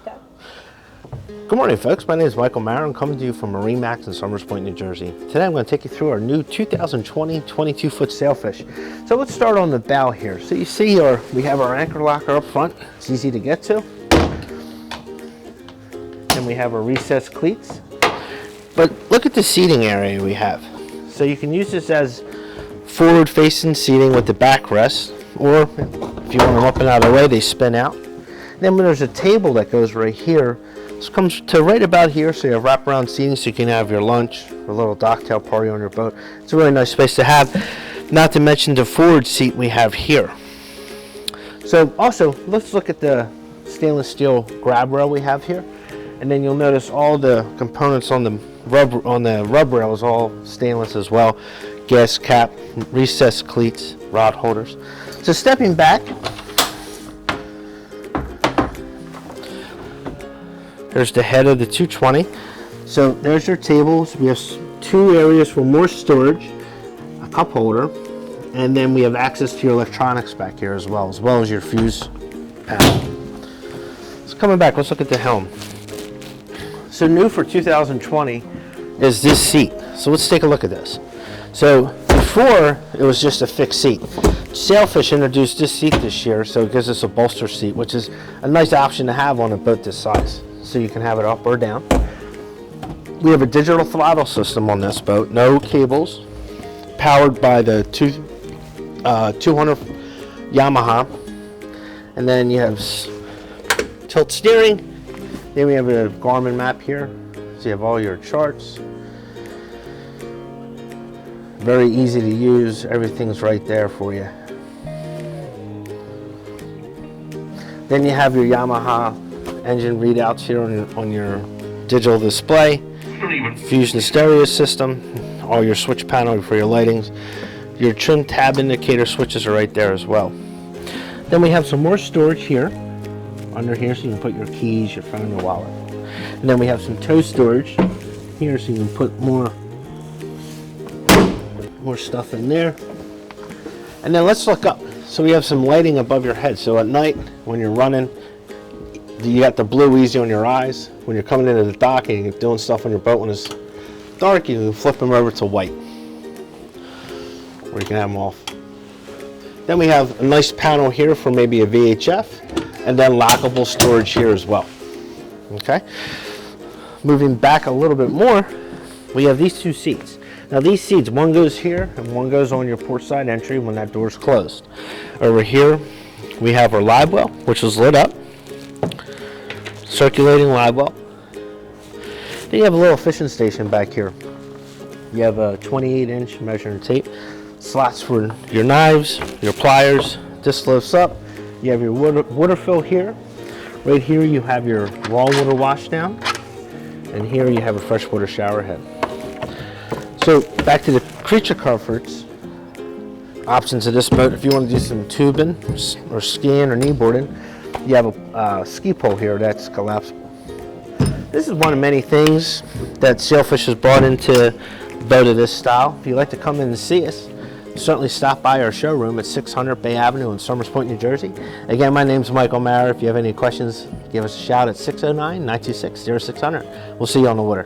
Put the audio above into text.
Good morning, folks. My name is Michael Mara. I'm coming to you from MarineMax in Somers Point, New Jersey. Today I'm going to take you through our new 2020 22-foot Sailfish. So let's start on the bow here. So you see we have our anchor locker up front. It's easy to get to. And we have our recessed cleats. But look at the seating area we have. So you can use this as forward-facing seating with the backrest, or if you want them up and out of the way, they spin out. Then when there's a table that goes right here, this comes to right about here, so you have wraparound seating so you can have your lunch, a little docktail party on your boat. It's a really nice space to have, not to mention the forward seat we have here. So also, let's look at the stainless steel grab rail we have here, and then you'll notice all the components on the rub rail is all stainless as well. Gas cap, recessed cleats, rod holders. So stepping back, there's the head of the 220. So there's your tables. We have two areas for more storage, a cup holder, and then we have access to your electronics back here as well as your fuse panel. So coming back, let's look at the helm. So new for 2020 is this seat. So let's take a look at this. So before, it was just a fixed seat. Sailfish introduced this seat this year, so it gives us a bolster seat, which is a nice option to have on a boat this size. So you can have it up or down. We have a digital throttle system on this boat, no cables, powered by the 200 Yamaha. And then you have tilt steering. Then we have a Garmin map here, so you have all your charts. Very easy to use, everything's right there for you. Then you have your Yamaha engine readouts here on your digital display, Fusion stereo system, all your switch panel for your lightings. Your trim tab indicator switches are right there as well. Then we have some more storage here, under here, so you can put your keys, your phone, your wallet. And then we have some tow storage here, so you can put more stuff in there. And then let's look up. So we have some lighting above your head. So at night, when you're running, you got the blue easy on your eyes. When you're coming into the dock and you're doing stuff on your boat when it's dark, you can flip them over to white, or you can have them off. Then we have a nice panel here for maybe a VHF, and then lockable storage here as well. Okay. Moving back a little bit more, we have these two seats. Now these seats, one goes here and one goes on your port side entry when that door's closed. Over here, we have our live well, which is lit up. Circulating live well. Then you have a little fishing station back here. You have a 28-inch measuring tape, slots for your knives, your pliers. This lifts up. You have your water fill here. Right here you have your raw water wash down, and here you have a freshwater shower head. So back to the creature comforts options of this boat. If you want to do some tubing or skiing or kneeboarding, you have a ski pole here that's collapsible. This is one of many things that Sailfish has brought into a boat of this style. If you'd like to come in and see us, certainly stop by our showroom at 600 Bay Avenue in Somers Point, New Jersey. Again, my name's Michael Mara. If you have any questions, give us a shout at 609-926-0600. We'll see you on the water.